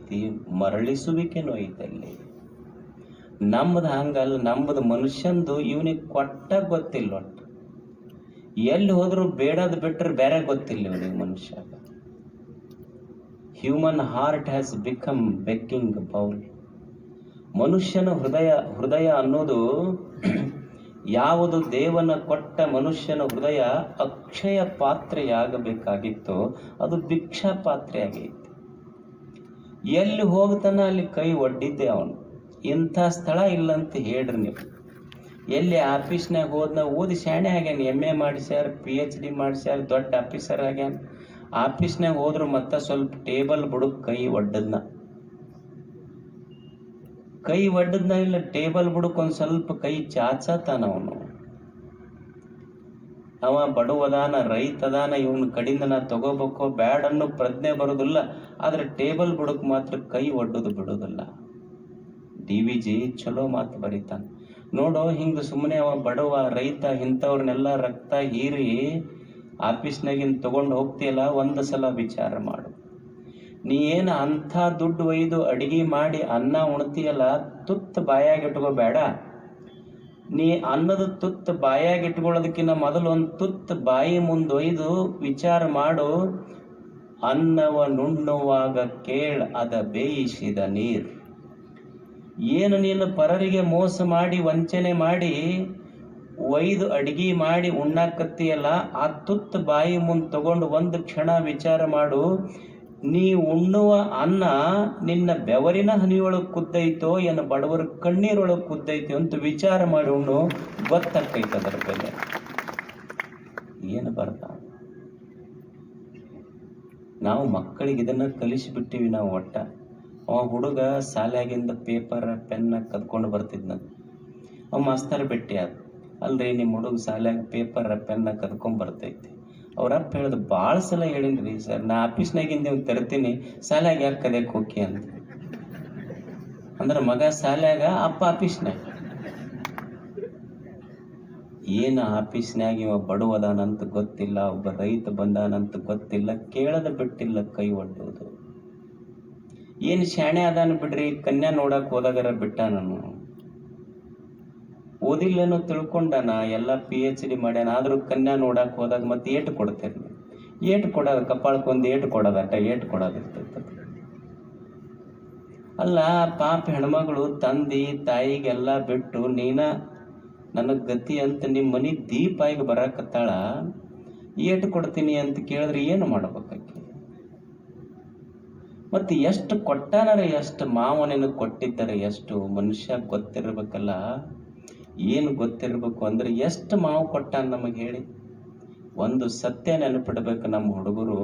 ಐತಿ, ಮರಳಿಸುವಿಕೆನೂ ಐತಲ್ಲಿ. ನಮ್ಮದು ಹಂಗಲ್ಲ, ನಮ್ಮದು ಮನುಷ್ಯಂದು ಇವನಿಗೆ ಕೊಟ್ಟ ಗೊತ್ತಿಲ್ಲ. ಒಟ್ಟು ಎಲ್ಲಿ ಹೋದ್ರು ಬೇಡದ್ ಬಿಟ್ರೆ ಬೇರೆ ಗೊತ್ತಿಲ್ಲ ಇವನಿಗೆ. ಮನುಷ್ಯ human heart has become begging bowl. ಮನುಷ್ಯನ ಹೃದಯ ಅನ್ನೋದು ಯಾವುದು ದೇವನ ಕೊಟ್ಟ ಮನುಷ್ಯನ ಹೃದಯ ಅಕ್ಷಯ ಪಾತ್ರೆಯಾಗಬೇಕಾಗಿತ್ತೋ ಅದು ಭಿಕ್ಷಾ ಪಾತ್ರೆ ಆಗೈತಿ. ಎಲ್ಲಿ ಹೋಗ್ತಾನ ಅಲ್ಲಿ ಕೈ ಒಡ್ಡಿದ್ದೆ ಅವನು. ಇಂಥ ಸ್ಥಳ ಇಲ್ಲಂತ ಹೇಳ್ರಿ ನೀವು. ಎಲ್ಲಿ ಆಫೀಸ್ನಾಗ ಹೋದ್ನ, ಓದಿ ಶಾಣೆ ಆಗ್ಯಾನ, MA ಮಾಡಿಸ್ಯಾರ, PhD ಮಾಡಿಸ್ಯಾರ, ದೊಡ್ಡ ಆಫೀಸರ್ ಆಗ್ಯಾನ. ಆಫೀಸ್ನಾಗ ಹೋದ್ರು ಮತ್ತೆ ಸ್ವಲ್ಪ ಟೇಬಲ್ ಬುಡಕ್ ಕೈ ಒಡ್ಡದ್ನ. ಕೈ ಒಡ್ಡದ್ನ ಇಲ್ಲ, ಟೇಬಲ್ ಬುಡಕ್ ಒಂದ್ ಸ್ವಲ್ಪ ಕೈ ಚಾಚಾತಾನ ಅವನು. ಅವ ಬಡವದಾನ, ರೈತದಾನ, ಇವನ್ ಕಡಿಂದ ನಾ ತಗೋಬೇಕೋ ಬ್ಯಾಡ ಅನ್ನೋ ಪ್ರಜ್ಞೆ ಬರೋದಿಲ್ಲ. ಆದ್ರೆ ಟೇಬಲ್ ಬುಡಕ್ ಮಾತ್ರ ಕೈ ಒಡ್ಡೋದು ಬಿಡೋದಿಲ್ಲ. DVG ಚಲೋ ಮಾತು ಬರೀತಾನ ನೋಡೋ. ಹಿಂಗ ಸುಮ್ಮನೆ ಅವ ಬಡವ, ರೈತ ಇಂಥವ್ರನ್ನೆಲ್ಲ ರಕ್ತ ಹೀರಿ ಆಫೀಸ್ನಾಗಿನ್ ತಗೊಂಡು ಹೋಗ್ತೀಯಲ್ಲ, ಒಂದು ಸಲ ವಿಚಾರ ಮಾಡು. ನೀ ಏನು ಅಂಥ ದುಡ್ಡು ಒಯ್ದು ಅಡಿಗೆ ಮಾಡಿ ಅನ್ನ ಉಣ್ತೀಯಲ್ಲ, ತುತ್ತು ಬಾಯಾಗಿ ಇಟ್ಕೋಬೇಡ. ನೀ ಅನ್ನದ ತುತ್ತು ಬಾಯಾಗಿ ಇಟ್ಕೊಳ್ಳೋದಕ್ಕಿಂತ ಮೊದಲು ಒಂದು ತುತ್ತು ಬಾಯಿ ಮುಂದೊಯ್ದು ವಿಚಾರ ಮಾಡು. ಅನ್ನವ ನುಣ್ಣುವಾಗ ಕೇಳ ಅದ ಬೇಯಿಸಿದ ನೀರು. ಏನು ನೀನು ಪರರಿಗೆ ಮೋಸ ಮಾಡಿ ವಂಚನೆ ಮಾಡಿ ಒಯ್ದು ಅಡಿಗೆ ಮಾಡಿ ಉಣ್ಣಾಕತ್ತೀಯಲ್ಲ, ಆ ತುತ್ತು ಬಾಯಿ ಮುಂದೆ ತಗೊಂಡು ಒಂದು ಕ್ಷಣ ವಿಚಾರ ಮಾಡು. ನೀ ಉಣ್ಣುವ ಅನ್ನ ನಿನ್ನ ಬೆವರಿನ ಹನಿಯೊಳಗೆ ಕುದ್ದೈತೋ ಏನು ಬಡವರ ಕಣ್ಣೀರೊಳಗೆ ಕುದ್ದೈತೋ ಅಂತ ವಿಚಾರ ಮಾಡಿ ಉಣ್ಣು. ಗೊತ್ತಾಕೈತೆ ಅದರ ಬೆಲೆ ಏನು ಬರ್ದ. ನಾವು ಮಕ್ಕಳಿಗೆ ಇದನ್ನ ಕಲಿಸಿಬಿಟ್ಟಿವಿ ನಾವು. ಒಟ್ಟ ಅವ ಹುಡುಗ ಶಾಲ್ಯಾಗಿಂದ ಪೇಪರ್ ಪೆನ್ನ ಕದ್ಕೊಂಡು ಬರ್ತಿದ್ನ. ಅವ ಮಾಸ್ತರ್ ಭೇಟಿ ಆದ, ಅಲ್ರಿ ನಿಮ್ಮ ಹುಡುಗ ಶಾಲ್ಯಾಗ ಪೇಪರ್ ಪೆನ್ನ ಕದ್ಕೊಂಡ್ ಬರ್ತೈತಿ. ಅವ್ರಪ್ಪ ಹೇಳಿದ್, ಭಾಳ ಸಲ ಹೇಳಿನ್ರಿ ಸರ್, ನಾ ಆಫೀಸ್ನಾಗಿಂದ ನೀವು ತರ್ತೀನಿ, ಶಾಲ್ಯಾಗ ಯಾಕೆ ಕಲಿಯಕ್ಕೆ ಹೋಗಿ ಅಂತ. ಅಂದ್ರೆ ಮಗ ಶಾಲ್ಯಾಗ, ಅಪ್ಪ ಆಫೀಸ್ನಾಗ. ಏನು ಆಫೀಸ್ನಾಗ ಇವ ಬಡವದಾನಂತ ಗೊತ್ತಿಲ್ಲ, ಒಬ್ಬ ರೈತ ಬಂದಾನಂತ ಗೊತ್ತಿಲ್ಲ, ಕೇಳದ ಬಿಟ್ಟಿಲ್ಲ ಕೈ ಒಡ್ಡೋದು. ಏನು ಶಾಣೆ ಅದಾನ ಬಿಡ್ರಿ, ಕನ್ಯಾ ನೋಡಕ್ ಹೋದಾಗರ ಬಿಟ್ಟ. ನಾನು ಓದಿಲ್ಲೇನೋ ತಿಳ್ಕೊಂಡಾನ, ಎಲ್ಲ PhD ಮಾಡ್ಯಾನ, ಆದ್ರೂ ಕನ್ಯಾ ನೋಡಕ್ ಹೋದಾಗ ಮತ್ತೆ ಏಟು ಕೊಡ್ತೇನೆ. ಏಟು ಕೊಡೋದು, ಕಪಾಳಕ್ಕೊಂದು ಏಟು ಕೊಡೋದಟ, ಏಟು ಕೊಡೋದಿರ್ತೈತೆ. ಅಲ್ಲ ಪಾಪ ಹೆಣ್ಮಗಳು ತಂದೆ ತಾಯಿಗೆಲ್ಲ ಬಿಟ್ಟು ನೀನ ನನಗ್ ಗತಿ ಅಂತ ನಿಮ್ಮ ಮನೆ ದೀಪ ಆಗಿ ಬರಾಕತ್ತಾಳ, ಏಟು ಕೊಡ್ತೀನಿ ಅಂತ ಕೇಳಿದ್ರೆ ಏನು ಮಾಡ್ಬೇಕಾಕಿ? ಮತ್ತೆ ಎಷ್ಟು ಕೊಟ್ಟಾನರ, ಎಷ್ಟು ಮಾವನೇನು ಕೊಟ್ಟಿದ್ದಾರೆ, ಎಷ್ಟು ಮನುಷ್ಯ ಗೊತ್ತಿರ್ಬೇಕಲ್ಲ. ಏನು ಗೊತ್ತಿರ್ಬೇಕು ಅಂದ್ರೆ ಎಷ್ಟು ಮಾವು ಕೊಟ್ಟಾನ ನಮಗೆ ಹೇಳಿ. ಒಂದು ಸತ್ಯ ನೆನಪಿಡ್ಬೇಕು, ನಮ್ಮ ಹುಡುಗರು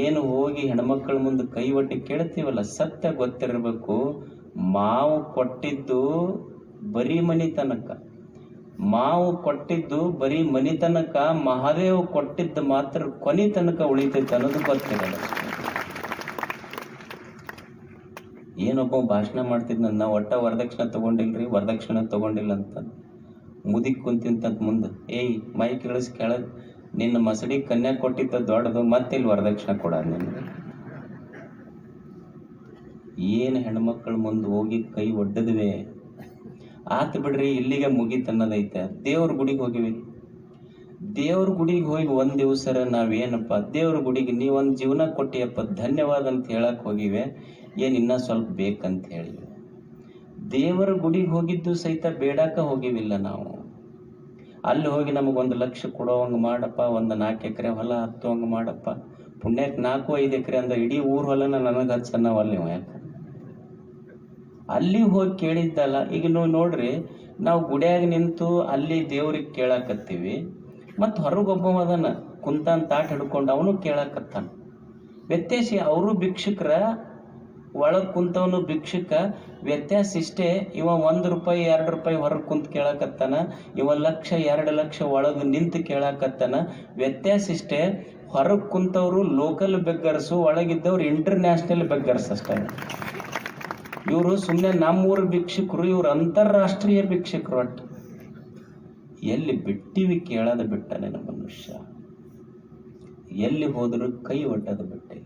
ಏನು ಹೋಗಿ ಹೆಣ್ಮಕ್ಳ ಮುಂದೆ ಕೈ ಒಟ್ಟಿ ಕೇಳ್ತೀವಲ್ಲ, ಸತ್ಯ ಗೊತ್ತಿರಬೇಕು. ಮಾವು ಕೊಟ್ಟಿದ್ದು ಬರೀ ಮನಿ ತನಕ, ಮಾವು ಕೊಟ್ಟಿದ್ದು ಬರೀ ಮನಿ ತನಕ, ಮಹಾದೇವ್ ಕೊಟ್ಟಿದ್ದು ಮಾತ್ರ ಕೊನೆ ತನಕ ಉಳಿತೈತೆ ಅನ್ನೋದು ಗೊತ್ತಿರಲ್ಲ. ಏನೊಬ್ಬ ಭಾಷಣ ಮಾಡ್ತಿದ್ನ, ನಾವು ಒಟ್ಟ ವರದಕ್ಷಿಣೆ ತಗೊಂಡಿಲ್ರಿ, ವರದಕ್ಷಿಣೆ ತಗೊಂಡಿಲ್ಲ ಅಂತ ಮುದಿಕ್ ಕುಂತಿಂತ ಮುಂದೆ, ಏಯ್ ಮೈಕ್ ಇಳಿಸ್ ಕೆಳಗ್, ನಿನ್ನ ಮಸಡಿ ಕನ್ಯಾ ಕೊಟ್ಟಿದ್ದ ದೊಡ್ಡದು, ಮತ್ತೆ ಇಲ್ಲಿ ವರದಕ್ಷಿಣೆ ಕೊಡ. ನಿನ್ಗೆ ಏನು ಹೆಣ್ಮಕ್ಳ ಮುಂದೆ ಹೋಗಿ ಕೈ ಒಡ್ಡದ್ವಿ ಆತ್ ಬಿಡ್ರಿ, ಇಲ್ಲಿಗೆ ಮುಗಿತನ್ನೋದೈತೆ. ದೇವ್ರ ಗುಡಿಗೆ ಹೋಗಿವಿ, ದೇವ್ರ ಗುಡಿಗೆ ಹೋಗಿ ಒಂದ್ ದಿವಸರ ನಾವೇನಪ್ಪ ದೇವ್ರ ಗುಡಿಗೆ ನೀವೊಂದು ಜೀವನ ಕೊಟ್ಟಿಯಪ್ಪ ಧನ್ಯವಾದ ಅಂತ ಹೇಳಕ್ ಹೋಗಿವೆ, ಏನ್ ಇನ್ನ ಸ್ವಲ್ಪ ಬೇಕಂತ ಹೇಳಿ. ದೇವರ ಗುಡಿಗೆ ಹೋಗಿದ್ದು ಸಹಿತ ಬೇಡಾಕ ಹೋಗಿವಿಲ್ಲ ನಾವು. ಅಲ್ಲಿ ಹೋಗಿ ನಮಗೊಂದು ಲಕ್ಷ ಕೊಡೋವಂಗ ಮಾಡಪ್ಪ, ಒಂದು 4 ಎಕರೆ ಹೊಲ ಹತ್ತುವಂಗ ಮಾಡಪ್ಪ, ಪುಣ್ಯಕ್ಕೆ 4-5 ಎಕರೆ ಅಂದ್ರೆ ಇಡೀ ಊರ್ ಹೊಲನ ನನಗೆ ಹಚ್ಚನ್ನವಲ್ಲ ನೀವು. ಯಾಕೆ ಅಲ್ಲಿ ಹೋಗಿ ಕೇಳಿದ್ದಲ್ಲ. ಈಗ ನೀವು ನೋಡ್ರಿ, ನಾವು ಗುಡಿಯಾಗ ನಿಂತು ಅಲ್ಲಿ ದೇವ್ರಿಗೆ ಕೇಳಾಕತ್ತೀವಿ, ಮತ್ತು ಹೊರಗೊಬ್ಬ ಅದನ್ನ ಕುಂತಾನ್ ತಾಟ್ ಹಿಡ್ಕೊಂಡು ಅವನು ಕೇಳಾಕತ್ತಾನ. ವ್ಯತ್ಯಾಸ ಅವರು ಭಿಕ್ಷುಕರ, ಒಳಗ್ ಕುಂತವನು ಭಿಕ್ಷುಕ. ವ್ಯತ್ಯಾಸ ಇಷ್ಟೇ, ಇವ ₹1 ₹2 ಹೊರಗೆ ಕುಂತ ಕೇಳಾಕತ್ತಾನ, ಇವ 1,00,000 2 ಲಕ್ಷ ಒಳಗೆ ನಿಂತು ಕೇಳಾಕತ್ತಾನ. ವ್ಯತ್ಯಾಸ ಇಷ್ಟೇ, ಹೊರಗೆ ಕುಂತವ್ರು ಲೋಕಲ್ ಬೆಗ್ಗರ್ಸು, ಒಳಗಿದ್ದವ್ರು ಇಂಟರ್ನ್ಯಾಷನಲ್ ಬೆಗ್ಗರ್ಸ್ ಅಷ್ಟೇ. ಇವರು ಸುಮ್ಮನೆ ನಮ್ಮೂರು ಭಿಕ್ಷುಕರು, ಇವ್ರು ಅಂತಾರಾಷ್ಟ್ರೀಯ ಭಿಕ್ಷುಕರು. ಒಟ್ಟು ಎಲ್ಲಿ ಬಿಟ್ಟಿವಿ ಕೇಳೋದು ಬಿಟ್ಟ ನನ್ನ ಮನುಷ್ಯ, ಎಲ್ಲಿ ಹೋದರೂ ಕೈ ಒಡ್ಡೋದು ಬಿಟ್ಟೆ.